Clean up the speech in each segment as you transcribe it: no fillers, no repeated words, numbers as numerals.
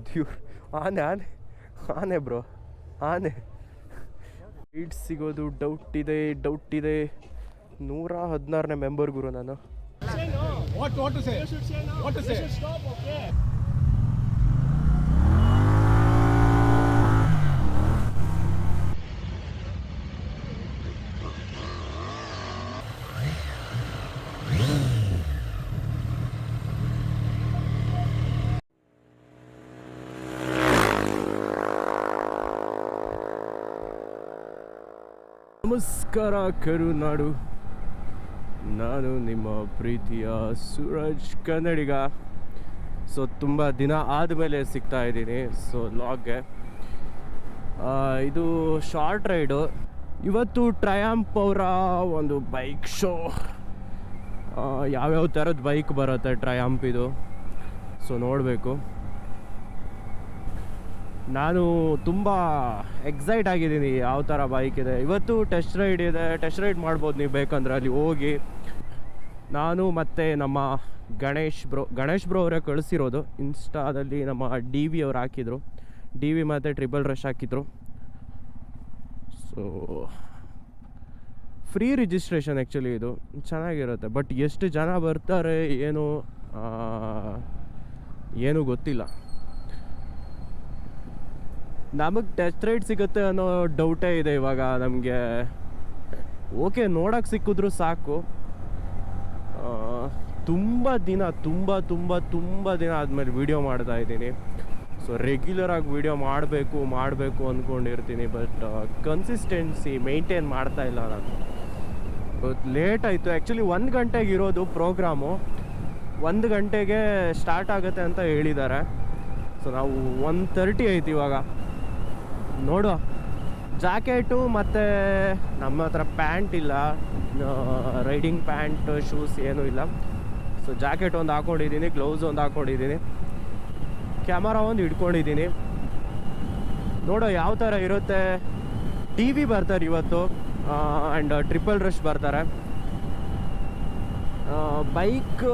ದ್ಯೂರ್ ಆನೆ ಆನೆ ಆನೆ ಬ್ರೋ, ಆನೆ. ಸೀಟ್ ಸಿಗೋದು ಡೌಟ್ ಇದೆ. 116ನೇ ಮೆಂಬರ್ ಗುರು ನಾನು. ನಮಸ್ಕಾರ ಕರುನಾಡು, ನಾನು ನಿಮ್ಮ ಪ್ರೀತಿಯ ಸೂರಜ್ ಕನ್ನಡಿಗ. ಸೊ ತುಂಬ ದಿನ ಆದಮೇಲೆ ಸಿಗ್ತಾ ಇದ್ದೀನಿ ಲಾಗ್ಗೆ. ಇದು ಶಾರ್ಟ್ ರೈಡು. ಇವತ್ತು ಟ್ರಯಾಂಪ್ ಅವರ ಒಂದು ಬೈಕ್ ಶೋ. ಯಾವ್ಯಾವ ಥರದ ಬೈಕ್ ಬರುತ್ತೆ ಟ್ರಯಾಂಪ್ ಇದು, ಸೊ ನೋಡಬೇಕು. ನಾನು ತುಂಬ ಎಕ್ಸೈಟ್ ಆಗಿದ್ದೀನಿ ಯಾವ ಥರ ಬೈಕ್ ಇದೆ. ಇವತ್ತು ಟೆಸ್ಟ್ ರೈಡ್ ಇದೆ, ಟೆಸ್ಟ್ ರೈಡ್ ಮಾಡ್ಬೋದು ನೀವು ಬೇಕಂದ್ರೆ ಅಲ್ಲಿ ಹೋಗಿ. ನಾನು ಮತ್ತು ನಮ್ಮ ಗಣೇಶ್ ಬ್ರೋ ಅವರೇ ಕಳಿಸಿರೋದು. ಇನ್ಸ್ಟಾದಲ್ಲಿ ನಮ್ಮ DV ಅವ್ರು ಹಾಕಿದರು, DV ಮತ್ತು ಟ್ರಿಪಲ್ ರಶ್ ಹಾಕಿದರು. ಸೊ ಫ್ರೀ ರಿಜಿಸ್ಟ್ರೇಷನ್ ಆ್ಯಕ್ಚುಲಿ ಇದು ಚೆನ್ನಾಗಿರುತ್ತೆ. ಬಟ್ ಎಷ್ಟು ಜನ ಬರ್ತಾರೆ ಏನು ಗೊತ್ತಿಲ್ಲ. ನಮಗೆ ಟೆಸ್ಟ್ ರೈಡ್ ಸಿಗುತ್ತೆ ಅನ್ನೋ ಡೌಟೇ ಇದೆ ಇವಾಗ ನಮಗೆ. ಓಕೆ, ನೋಡೋಕ್ಕೆ ಸಿಕ್ಕಿದ್ರು ಸಾಕು. ತುಂಬ ದಿನ ಆದಮೇಲೆ ವೀಡಿಯೋ ಮಾಡ್ತಾ ಇದ್ದೀನಿ. ಸೊ ರೆಗ್ಯುಲರಾಗಿ ವೀಡಿಯೋ ಮಾಡಬೇಕು ಅಂದ್ಕೊಂಡಿರ್ತೀನಿ. ಬಟ್ ಕನ್ಸಿಸ್ಟೆನ್ಸಿ ಮೇಂಟೈನ್ ಮಾಡ್ತಾ ಇಲ್ಲ ನಾನು. ಲೇಟ್ ಆಯಿತು ಆ್ಯಕ್ಚುಲಿ. 1 ಗಂಟೆಗೆ ಇರೋದು ಪ್ರೋಗ್ರಾಮು, 1 ಗಂಟೆಗೆ ಸ್ಟಾರ್ಟ್ ಆಗುತ್ತೆ ಅಂತ ಹೇಳಿದ್ದಾರೆ. ಸೊ ನಾವು 1:30 ಆಯ್ತು ಇವಾಗ. ನೋಡು, ಜಾಕೆಟು ಮತ್ತು ನಮ್ಮ ಹತ್ರ ಪ್ಯಾಂಟ್ ಇಲ್ಲ, ರೈಡಿಂಗ್ ಪ್ಯಾಂಟ್ ಶೂಸ್ ಏನೂ ಇಲ್ಲ. ಸೊ ಜಾಕೆಟ್ ಒಂದು ಹಾಕ್ಕೊಂಡಿದ್ದೀನಿ, ಗ್ಲೌಸ್ ಒಂದು ಹಾಕ್ಕೊಂಡಿದ್ದೀನಿ, ಕ್ಯಾಮರಾ ಒಂದು ಇಟ್ಕೊಂಡಿದ್ದೀನಿ. ನೋಡೋ ಯಾವ ಥರ ಇರುತ್ತೆ. DV ಬರ್ತಾರೆ ಇವತ್ತು ಆ್ಯಂಡ್ ಟ್ರಿಪಲ್ ರಶ್ ಬರ್ತಾರೆ. ಬೈಕ್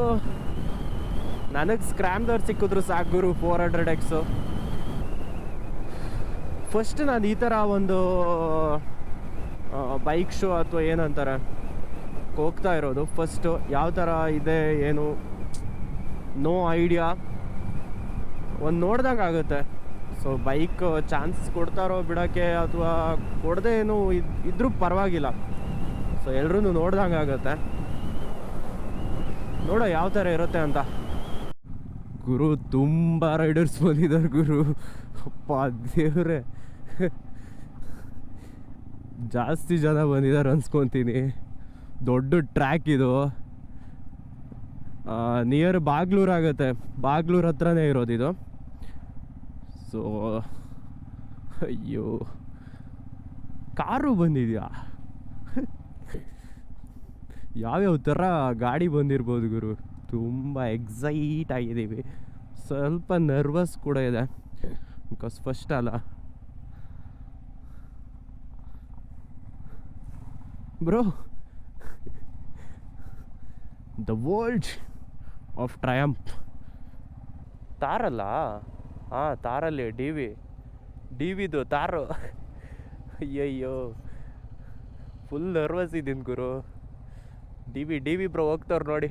ನನಗೆ ಸ್ಕ್ರ್ಯಾಮ್ದವ್ರು ಸಿಕ್ಕಿದ್ರು ಸಾಕು ಗುರು, 400X. ಫಸ್ಟ್ ನಾನು ಈ ಥರ ಒಂದು ಬೈಕ್ ಶೋ ಅಥವಾ ಏನಂತಾರೆ ಹೋಗ್ತಾ ಇರೋದು. ಫಸ್ಟು ಯಾವ ಥರ ಇದೆ ಏನು ನೋ ಐಡಿಯಾ. ಒಂದು ನೋಡ್ದಂಗೆ ಆಗುತ್ತೆ. ಸೊ ಬೈಕ್ ಚಾನ್ಸ್ ಕೊಡ್ತಾರೋ ಬಿಡೋಕ್ಕೆ ಅಥವಾ ಕೊಡದೆ ಏನು ಇದ್ರೂ ಪರವಾಗಿಲ್ಲ. ಸೊ ಎಲ್ಲರೂ ನೋಡ್ದಂಗೆ ಆಗುತ್ತೆ. ನೋಡೋ ಯಾವ ಥರ ಇರುತ್ತೆ ಅಂತ. ಗುರು ತುಂಬ ರೈಡರ್ಸ್ ಬಂದಿದ್ದಾರೆ ಗುರು, ಅಪ್ಪ ದೇವ್ರೆ. ಜಾಸ್ತಿ ಜನ ಬಂದಿದ್ದಾರೆ ಅನ್ಸ್ಕೊತೀನಿ. ದೊಡ್ಡ ಟ್ರ್ಯಾಕ್ ಇದು. ನಿಯರ್ ಬಾಗ್ಲೂರು ಆಗುತ್ತೆ, ಬಾಗ್ಲೂರು ಹತ್ರನೇ ಇರೋದು ಇದು. ಸೊ ಅಯ್ಯೋ, ಕಾರು ಬಂದಿದೆಯಾ? ಯಾವ್ಯಾವ ಥರ ಗಾಡಿ ಬಂದಿರ್ಬೋದು ಗುರು. ತುಂಬ ಎಕ್ಸೈಟ್ ಆಗಿದ್ದೀವಿ. ಸ್ವಲ್ಪ ನರ್ವಸ್ ಕೂಡ ಇದೆ, ಬಿಕಾಸ್ ಫಸ್ಟ್ ಅಲ್ಲ bro. The world of triumph. ತಾರಲ್ಲ, ಹಾಂ ತಾರಲ್ಲಿ ಡಿವಿದು ತಾರು. ಅಯ್ಯಯ್ಯೋ, ಫುಲ್ ನರ್ವಸ್ ಇದ್ದೀನಿ ಗುರು. ಡಿ ವಿ ಬ್ರೋ ಹೋಗ್ತವ್ರು ನೋಡಿ.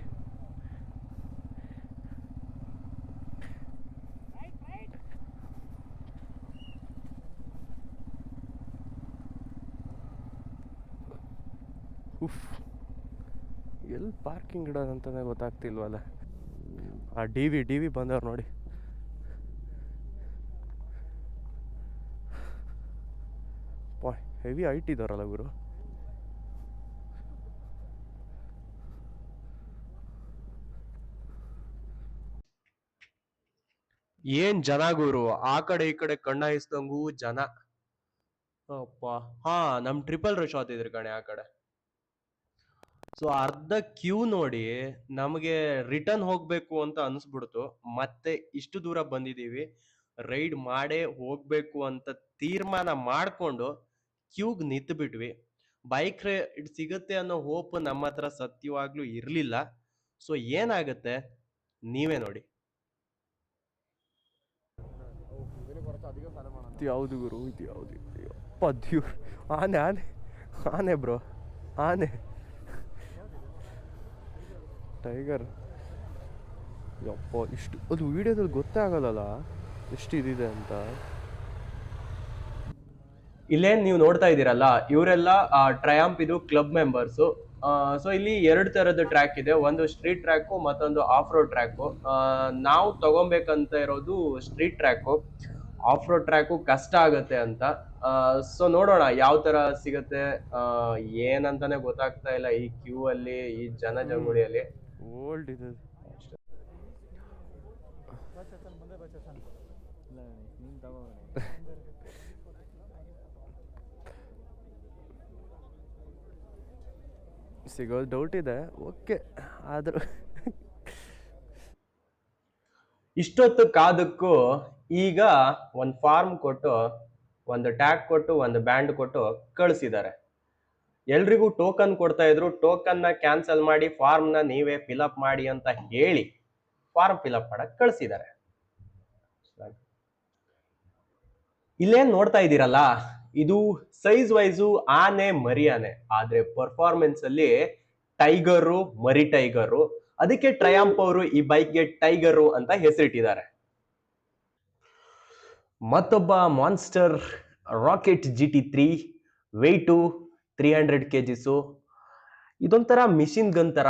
ಉಫ್, ಎಲ್ಲಿ ಪಾರ್ಕಿಂಗ್ ಇಡೋದಂತಲೇ ಗೊತ್ತಾಗ್ತಿಲ್ವಲ್ಲ. ಆ ಡಿ ವಿ ಬಂದವ್ರು ನೋಡಿ. ಹೆವಿ ಹೈಟ್ ಇದ್ದಾರಲ್ಲ ಗುರು. ಏನ್ ಜನ ಗುರು, ಆ ಕಡೆ ಈ ಕಡೆ ಕಣ್ಣಾಯಿಸ್ದಂಗೂ ಜನ. ಅಪ್ಪ, ಹಾ ನಮ್ ಟ್ರಿಪಲ್ ರಶ್ ಆತಿದ್ರಿ ಕಣೆ ಆ ಕಡೆ. ಸೊ ಅರ್ಧ ಕ್ಯೂ ನೋಡಿ ನಮಗೆ ರಿಟರ್ನ್ ಹೋಗ್ಬೇಕು ಅಂತ ಅನ್ಸ್ಬಿಡ್ತು. ಮತ್ತೆ ಇಷ್ಟು ದೂರ ಬಂದಿದೀವಿ, ರೈಡ್ ಮಾಡೇ ಹೋಗ್ಬೇಕು ಅಂತ ತೀರ್ಮಾನ ಮಾಡ್ಕೊಂಡು ಕ್ಯೂಗ್ ನಿಂತು ಬಿಟ್ವಿ. ಬೈಕ್ ರೈಡ್ ಸಿಗುತ್ತೆ ಅನ್ನೋ ಹೋಪ್ ನಮ್ಮ ಹತ್ರ ಸತ್ಯವಾಗ್ಲೂ ಇರ್ಲಿಲ್ಲ. ಸೊ ಏನಾಗುತ್ತೆ ನೀವೇ ನೋಡಿ. ಇದು ಯಾವುದು ಗುರು, ಇದು ಯಾವುದು? ಅಪ್ಪ ದೇವ್ರು, ಆನೆ ಆನೆ ಆನೆ ಬ್ರೋ, ಆನೆ ಟೈಗರ್. ಯಪ್ಪ ಇಷ್ಟು ಅದು ವಿಡಿಯೋದಲ್ಲಿ ಗೊತ್ತೇ ಆಗೋದಲ್ಲ ಎಷ್ಟು ಇದಿದೆ ಅಂತ. ಇಲ್ಲೇನು ನೀವು ನೋಡ್ತಾ ಇದ್ದೀರಲ್ಲ, ಇವರೆಲ್ಲ ಟ್ರಯಾಂಪ್ ಇದು ಕ್ಲಬ್ ಮೆಂಬರ್ಸು. ಸೊ ಇಲ್ಲಿ 2 ಥರದ ಟ್ರ್ಯಾಕ್ ಇದೆ, ಒಂದು ಸ್ಟ್ರೀಟ್ ಟ್ರ್ಯಾಕು ಮತ್ತೊಂದು ಆಫ್ ರೋಡ್ ಟ್ರ್ಯಾಕು. ನಾವು ತಗೊಬೇಕಂತ ಇರೋದು street track. Of road track ಕಷ್ಟ ಆಗುತ್ತೆ ಅಂತ. ಸೊ ನೋಡೋಣ ಯಾವ ತರ ಸಿಗುತ್ತೆ, ಏನಂತಾನೆ ಗೊತ್ತಾಗ್ತಾ ಇಲ್ಲ ಈ ಕ್ಯೂ ಅಲ್ಲಿ, ಈ ಜನಜಂಗುಳಿಯಲ್ಲಿ. ಓಲ್ಡ್ ಇದೆ. ಸಿಗೋದು ಡೌಟ್ ಇದೆ, ಓಕೆ. ಆದರೂ ಇಷ್ಟೊತ್ತು ಕಾದಕ್ಕೂ ಈಗ ಒಂದು ಫಾರ್ಮ್ ಕೊಟ್ಟು, ಒಂದು ಟ್ಯಾಗ್ ಕೊಟ್ಟು, ಒಂದು ಬ್ಯಾಂಡ್ ಕೊಟ್ಟು ಕಳಿಸಿದ್ದಾರೆ. ಎಲ್ರಿಗೂ ಟೋಕನ್ ಕೊಡ್ತಾ ಇದ್ರು. ಟೋಕನ್ ನ ಕ್ಯಾನ್ಸಲ್ ಮಾಡಿ ಫಾರ್ಮ್ ನ ನೀವೇ ಫಿಲಪ್ ಮಾಡಿ ಅಂತ ಹೇಳಿ ಫಾರ್ಮ್ ಫಿಲಪ್ ಮಾಡಕ್ ಕಳಿಸಿದ್ದಾರೆ. ಇಲ್ಲೇನ್ ನೋಡ್ತಾ ಇದ್ದೀರಲ್ಲ, ಇದು ಸೈಜ್ ವೈಸು ಆನೆ ಮರಿ ಆನೆ, ಆದ್ರೆ ಪರ್ಫಾರ್ಮೆನ್ಸ್ ಅಲ್ಲಿ ಟೈಗರು ಮರಿ ಟೈಗರು. ಅದಕ್ಕೆ ಟ್ರಯಾಂಪ್ ಅವರು ಈ ಬೈಕ್ಗೆ ಟೈಗರು ಅಂತ ಹೆಸರಿಟ್ಟಿದ್ದಾರೆ. ಮತ್ತೊಬ್ಬ monster rocket GT3, weight 300 kgs. ಇದೊಂಥರ ಮಿಷಿನ್ ಗನ್ ತರ,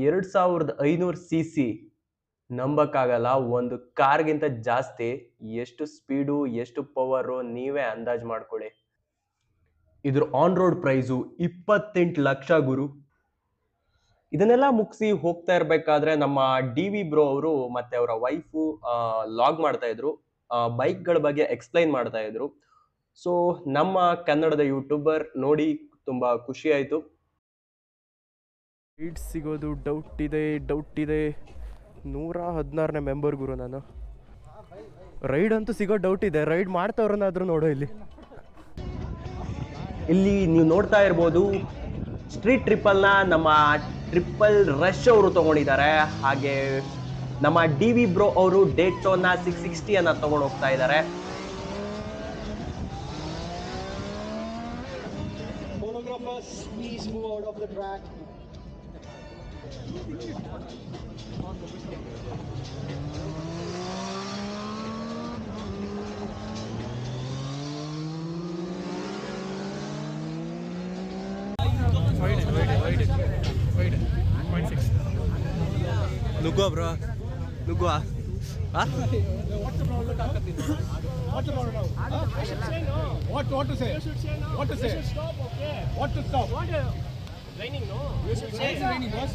2500 cc. ನಂಬಕ್ಕಾಗಲ್ಲ, ಒಂದು ಕಾರ್ಗಿಂತ ಜಾಸ್ತಿ. ಎಷ್ಟು ಸ್ಪೀಡು ಎಷ್ಟು ಪವರು ನೀವೇ ಅಂದಾಜ್ ಮಾಡ್ಕೊಳ್ಳಿ. ಇದ್ರ ಆನ್ ರೋಡ್ ಪ್ರೈಸು 28 ಲಕ್ಷ ಗುರು. ಇದನ್ನೆಲ್ಲ ಮುಗಿಸಿ ಹೋಗ್ತಾ ಇರ್ಬೇಕಾದ್ರೆ ನಮ್ಮ DV ಬ್ರೋ ಅವರು ಮತ್ತೆ ಅವರ ವೈಫು ಲಾಗ್ ಮಾಡ್ತಾ ಇದ್ರು, ಬೈಕ್ಗಳ ಬಗ್ಗೆ ಎಕ್ಸ್ಪ್ಲೈನ್ ಮಾಡ್ತಾ ಇದ್ರು. ಸೊ ನಮ್ಮ ಕನ್ನಡದ ಯೂಟ್ಯೂಬರ್ ನೋಡಿ ತುಂಬಾ ಖುಷಿ ಆಯ್ತು. ರೈಡ್ ಸಿಗೋದು ಡೌಟ್ ಇದೆ. 116ನೇ ಮೆಂಬರ್ ಗುರು ನಾನು. ರೈಡ್ ಅಂತೂ ಸಿಗೋ ಡೌಟ್ ಇದೆ. ರೈಡ್ ಮಾಡ್ತವ್ರನ್ನಾದ್ರೂ ನೋಡೋ. ಇಲ್ಲಿ ನೀವು ನೋಡ್ತಾ ಇರ್ಬೋದು, ಸ್ಟ್ರೀಟ್ ಟ್ರಿಪಲ್ನ ನಮ್ಮ ಟ್ರಿಪಲ್ ರಶ್ ಅವರು ತಗೊಂಡಿದ್ದಾರೆ. ಹಾಗೆ ನಮ್ಮ DV ಬ್ರೋ ಅವರು ಡೇಟೋನಾ 660 ಅನ್ನ ತಗೊಂಡು ಹೋಗ್ತಾ ಇದ್ದಾರೆ. ನುಗ್ಗೋ ಬ್ರೋ, ನುಗ್ಗುವ. What to say? What to say? Stop, okay. What to stop? What? Raining, no? You should say it's raining, boss.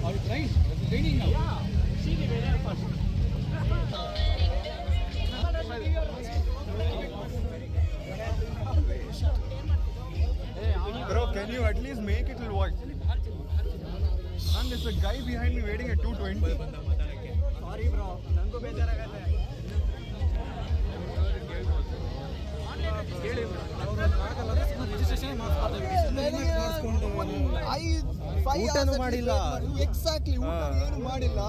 Oh, it's raining. It's raining now. Yeah. See the weather first. Bro, can you at least make it till what? Man, there's a guy behind me waiting at 220. Sorry, bro. Nangu ಬೇಜಾರಾಗತ್ತೆ. ಊಟನೂ ಮಾಡಿಲ್ಲ. Exactly ಊಟ ಏನು ಮಾಡಿಲ್ಲ.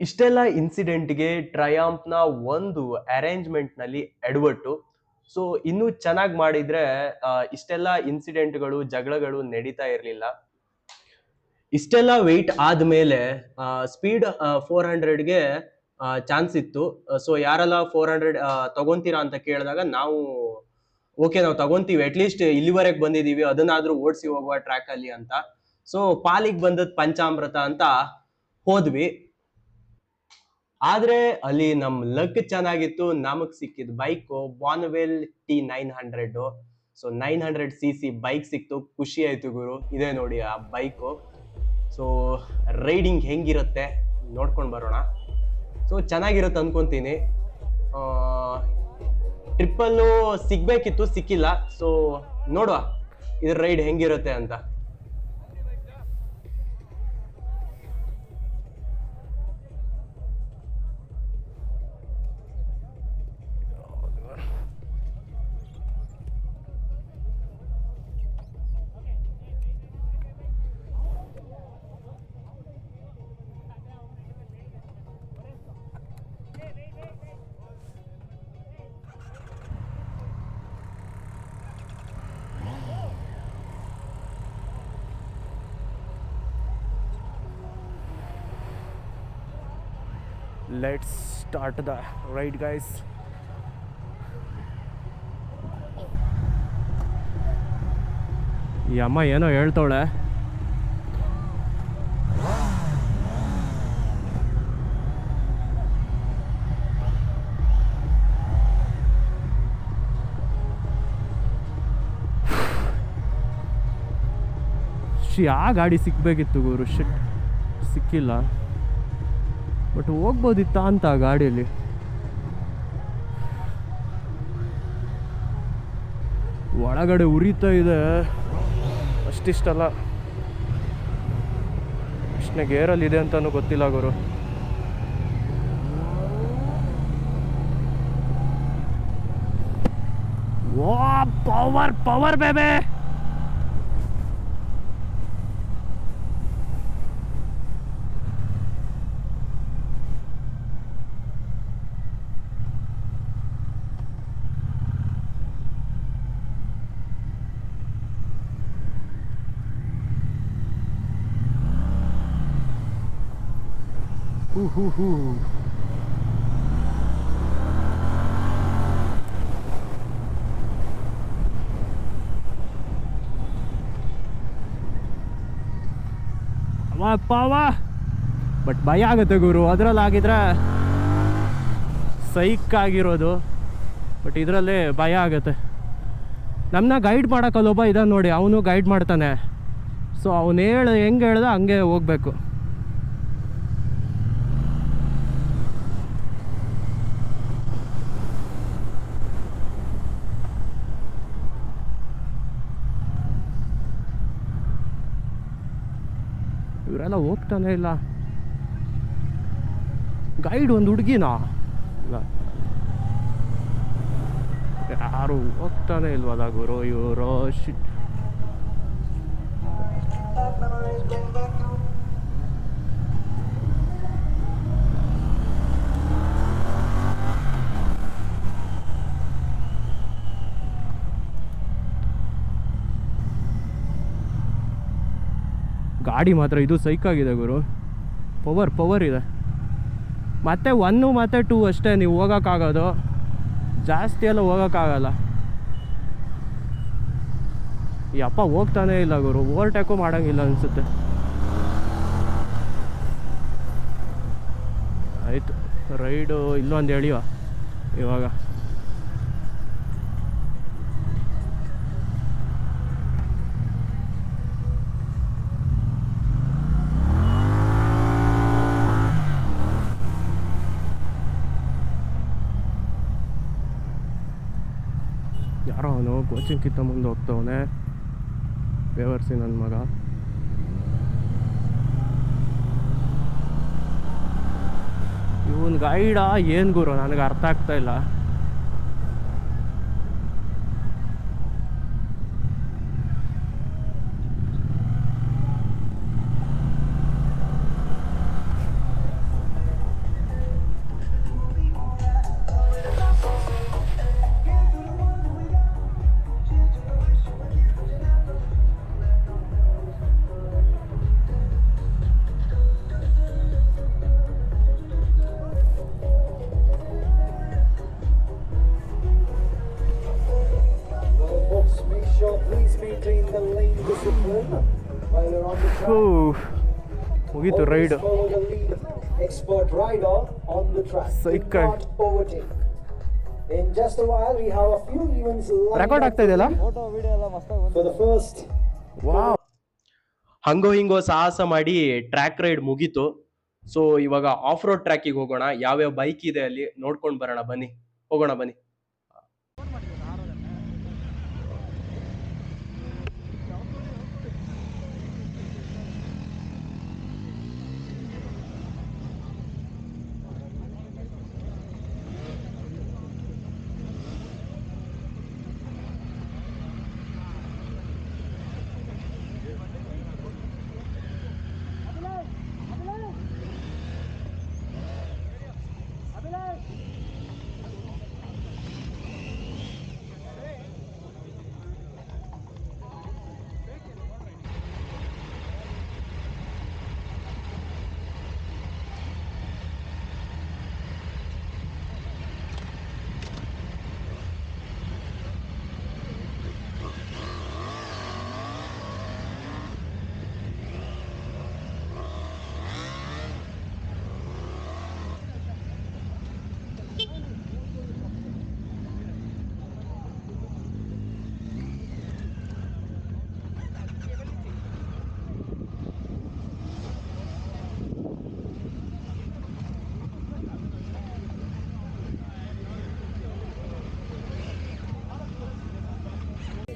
ಇಷ್ಟೆಲ್ಲ ಇನ್ಸಿಡೆಂಟ್ಗೆ ಟ್ರಯಾಂಪ್ನ ಒಂದು arrangement ನಲ್ಲಿ ಎಡವಟ್ಟು. So ಇನ್ನೂ ಚೆನ್ನಾಗಿ ಮಾಡಿದ್ರೆ ಇಷ್ಟೆಲ್ಲ ಇನ್ಸಿಡೆಂಟ್ಗಳು ಜಗಳಗಳು ನಡೀತಾ ಇರಲಿಲ್ಲ. ಇಷ್ಟೆಲ್ಲ ವೆಯ್ಟ್ ಆದ್ಮೇಲೆ ಸ್ಪೀಡ್ 400ಗೆ ಚಾನ್ಸ್ ಇತ್ತು. ಸೊ ಯಾರೆಲ್ಲ 400 ತಗೊಂತೀರಾ ಅಂತ ಕೇಳಿದಾಗ ನಾವು ಓಕೆ ನಾವು ತಗೊಂತೀವಿ, ಅಟ್ಲೀಸ್ಟ್ ಇಲ್ಲಿವರೆಗೆ ಬಂದಿದೀವಿ, ಅದನ್ನಾದ್ರೂ ಓಡಿಸಿ ಹೋಗುವ ಟ್ರ್ಯಾಕ್ ಅಲ್ಲಿ ಅಂತ. ಸೊ ಪಾಲಿಗೆ ಬಂದದ್ ಪಂಚಾಮೃತ ಅಂತ ಹೋದ್ವಿ. ಆದ್ರೆ ಅಲ್ಲಿ ನಮ್ ಲಕ್ ಚೆನ್ನಾಗಿತ್ತು, ನಮಗ್ ಸಿಕ್ಕಿದ್ bike Bonneville T900. So 900 cc bike ಸಿಕ್ತು, ಖುಷಿ ಆಯ್ತು ಗುರು. ಇದೆ ನೋಡಿ ಆ ಬೈಕು. ಸೊ ರೈಡಿಂಗ್ ಹೆಂಗಿರುತ್ತೆ ನೋಡ್ಕೊಂಡು ಬರೋಣ. ಸೊ ಚೆನ್ನಾಗಿರುತ್ತೆ ಅನ್ಕೊಂತೀನಿ. ಟ್ರಿಪ್ಪಲ್ಲೂ ಸಿಗ್ಬೇಕಿತ್ತು, ಸಿಕ್ಕಿಲ್ಲ. ಸೊ ನೋಡುವ ಇದ್ರ ರೈಡ್ ಹೆಂಗಿರುತ್ತೆ ಅಂತ. Let's start the ride guys. ಈ ಅಮ್ಮ ಏನೋ ಹೇಳ್ತಾವಳೆ. ಆ ಗಾಡಿ ಸಿಕ್ಕಬೇಕಿತ್ತು ಗುರು, ಶಿಟ್ ಸಿಕ್ಕಿಲ್ಲ. ಬಟ್ ಹೋಗ್ಬೋದಿತ್ತ ಅಂತ ಆ ಗಾಡಿಯಲ್ಲಿ. ಒಳಗಡೆ ಉರಿತಾ ಇದೆ, ಅಷ್ಟಿಷ್ಟಲ್ಲ. ಎಷ್ಟನೇ ಗೇರಲ್ಲಿ ಇದೆ ಅಂತಲೂ ಗೊತ್ತಿಲ್ಲ ಗುರು. ಓ ಪವರ್ ಪವರ್ ಬೇಬೆ. ಅಪ್ಪ ಬಟ್ ಭಯ ಆಗುತ್ತೆ ಗುರು. ಅದ್ರಲ್ಲಿ ಆಗಿದ್ರೆ ಸೈಕ್ ಆಗಿರೋದು, ಬಟ್ ಇದರಲ್ಲಿ ಭಯ ಆಗುತ್ತೆ. ನಮ್ಮನ್ನ ಗೈಡ್ ಮಾಡೋಕ್ಕಲ್ಲೊಬ್ಬ ಇದ್ದಾನೆ ನೋಡಿ, ಅವನು ಗೈಡ್ ಮಾಡ್ತಾನೆ. ಸೊ ಅವನು ಹೆಂಗೆ ಹೇಳ್ದ ಹಂಗೆ ಹೋಗ್ಬೇಕು. ಇವರೆಲ್ಲ ಹೋಗ್ತಾನೆ ಇಲ್ಲ. ಗೈಡ್ ಒಂದು ಹುಡುಗಿನಾ? ಇಲ್ಲ, ಯಾರು ಹೋಗ್ತಾನೆ ಇಲ್ವಲ್ಲ ಗುರು ಇವರು. ಶಿಟ್. ಗಾಡಿ ಮಾತ್ರ ಇದು ಸೈಕಾಗಿದೆ ಗುರು. ಪವರ್ ಇದೆ. ಮತ್ತೆ 1 ಮತ್ತು 2 ಅಷ್ಟೇ ನೀವು ಹೋಗೋಕ್ಕಾಗೋದು, ಜಾಸ್ತಿ ಎಲ್ಲ ಹೋಗೋಕ್ಕಾಗಲ್ಲ. ಈ ಅಪ್ಪ ಹೋಗ್ತಾನೆ ಇಲ್ಲ ಗುರು, ಓವರ್ಟೇಕು ಮಾಡೋಂಗಿಲ್ಲ ಅನಿಸುತ್ತೆ. ಆಯಿತು, ರೈಡು ಇಲ್ಲೊಂದು ಎಳಿಯುವ ಇವಾಗ. ಯಾರೋ ಅವನು ಕೋಚಿಂಗ್ಕಿಂತ ಮುಂದೆ ಹೋಗ್ತವನೆ, ಬೇವರ್ಸಿ ನನ್ನ ಮಗ. ಇವನ್ ಗೈಡ ಏನು ಗುರು ನನಗೆ ಅರ್ಥ ಆಗ್ತಾ ಇಲ್ಲ. ಮುಗೀತು ರೈಡ್. ರೆಕಾರ್ಡ್ ಆಗ್ತಾ ಇದೆಯಲ್ಲ. ಹಂಗೋ ಹಿಂಗೋ ಸಾಹಸ ಮಾಡಿ ಟ್ರ್ಯಾಕ್ ರೈಡ್ ಮುಗೀತು. ಸೊ ಇವಾಗ ಆಫ್ ರೋಡ್ ಟ್ರ್ಯಾಕಿಗೆ ಹೋಗೋಣ. ಯಾವ್ಯಾವ ಬೈಕ್ ಇದೆ ಅಲ್ಲಿ ನೋಡ್ಕೊಂಡು ಬರೋಣ, ಬನ್ನಿ ಹೋಗೋಣ ಬನ್ನಿ.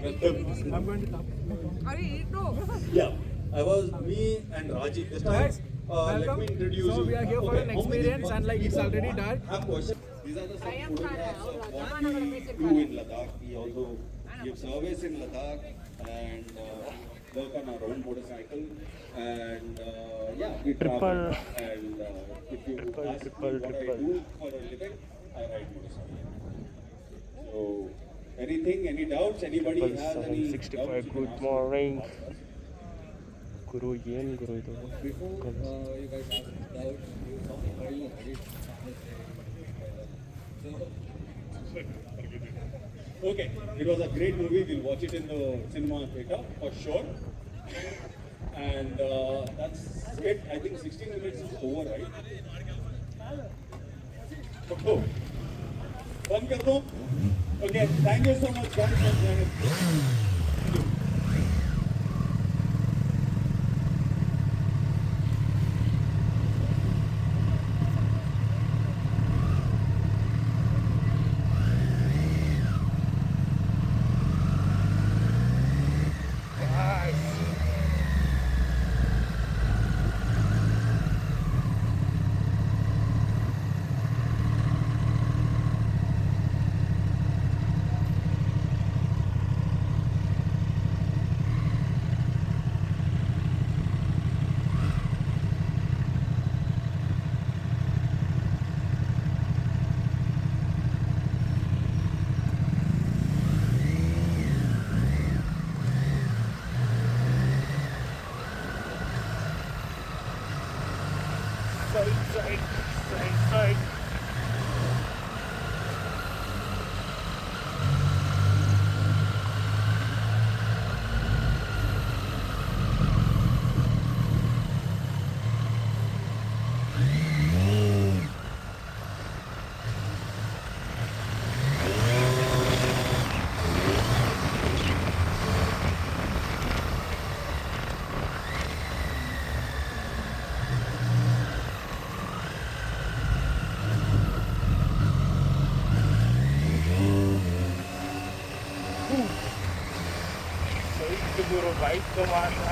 I'm going to talk. Yeah, I was me and Rajiv. Just Guys, let welcome. me introduce So you. we are here for Okay, an how many experience and like it's already dark. have questions. These are the some photographs of what we do in Ladakh. We also give service in Ladakh and work on our own motorcycle. And yeah, we travel. And if you ask me what I do for a living, I ride motorcycle. So anything, any doubts? Anybody has any doubts? 65 you can good ask me. Morning ಗುರು ಏನು ಗುರು ಇದು Before you guys ask doubts, you saw the trailer, right? So, okay, it was a great movie. We'll watch it in the cinema theater for sure. And that's it. I think 16 minutes is over, right? Oh, band kar do? Okay, thank you so much, guys, for joining. Thank you. Guru bike ಮಾತ್ರ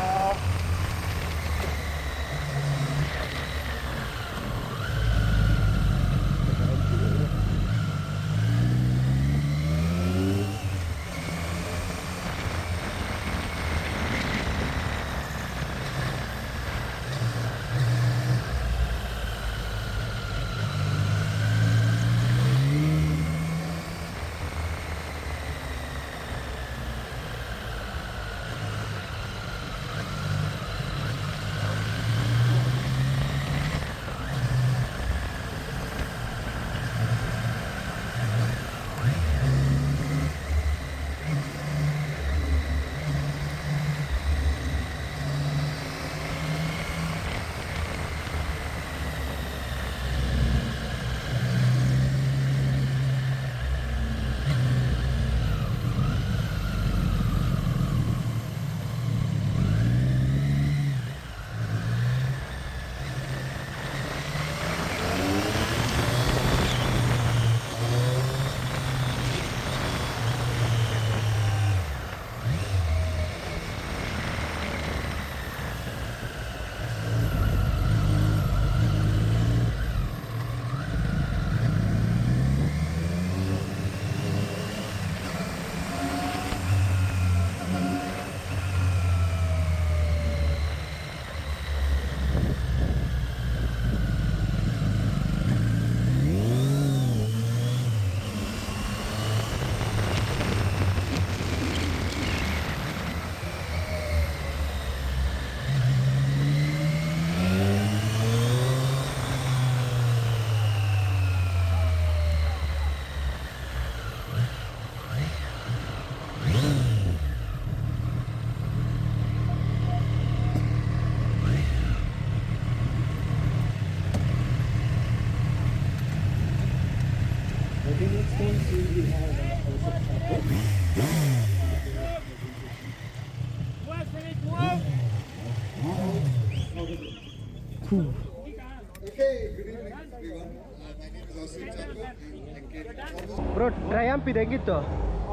bro ಟ್ರಯಾಂಪ್ ಇದು ಹೆಂಗಿತ್ತು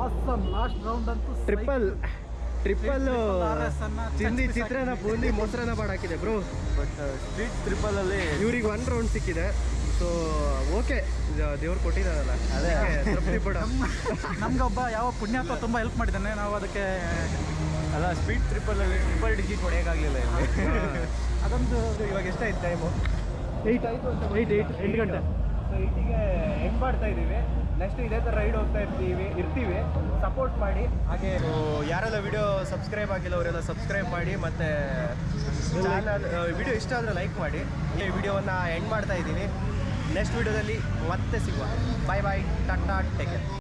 awesome last round ಅಂತೂ triple RS ಅನ್ನ ಚಿಂದಿ ಚಿತ್ರಾನ್ನ ಬೂಂದಿ ಮೊಸರನ್ನ ಬಾಡಾಕಿದೆ bro. But street ಟ್ರಿಪಲಲ್ಲಿ ಇವ್ರಿಗೆ 1 round ಸಿಕ್ಕಿದೆ. So okay, ದೇವ್ರು ಕೊಟ್ಟಿದ್ದಾರಲ್ಲ ಅದೇ. ತೃಪ್ತಿ ಪಡ. ನಮ್ಗೊಬ್ಬ ಯಾವ ಪುಣ್ಯಾತ್ಮ ತುಂಬ ಹೆಲ್ಪ್ ಮಾಡಿದ್ದಾನೆ, ನಾವು ಅದಕ್ಕೆ ಅಲ್ಲ ಸ್ಪೀಡ್ ಟ್ರಿಪಲಲ್ಲಿ ಟ್ರಿಪಲ್ ಡಿಜಿಟ್ ಹೊಡೆಯೋಕ್ಕಾಗಲಿಲ್ಲ ಇಲ್ಲಿ. ಅದೊಂದು ಇವಾಗ ಎಷ್ಟಾಯ್ತು ಟೈಮು? 8 ಆಯಿತು ಅಂತ 8 ಗಂಟೆ. ಸೊ ಇಟ್ಟಿಗೆ ಎಂಡ್ ಮಾಡ್ತಾ ಇದ್ದೀವಿ. ನೆಕ್ಸ್ಟ್ ಇದೇ ಥರ ರೈಡ್ ಹೋಗ್ತಾ ಇರ್ತೀವಿ. ಸಪೋರ್ಟ್ ಮಾಡಿ. ಹಾಗೆ ಯಾರೆಲ್ಲ ವಿಡಿಯೋ ಸಬ್ಸ್ಕ್ರೈಬ್ ಆಗಿಲ್ಲ ಅವರೆಲ್ಲ ಸಬ್ಸ್ಕ್ರೈಬ್ ಮಾಡಿ, ಮತ್ತು ಚಾನಲ್ ವಿಡಿಯೋ ಇಷ್ಟ ಆದರೆ ಲೈಕ್ ಮಾಡಿ. ಈ ವಿಡಿಯೋವನ್ನು ಎಂಡ್ ಮಾಡ್ತಾ ಇದ್ದೀನಿ. ನೆಕ್ಸ್ಟ್ ವಿಡಿಯೋದಲ್ಲಿ ಮತ್ತೆ ಸಿಗುವ. ಬಾಯ್ ಬಾಯ್, ಟಾಟಾ, ಟೇಕ್ ಕೇರ್.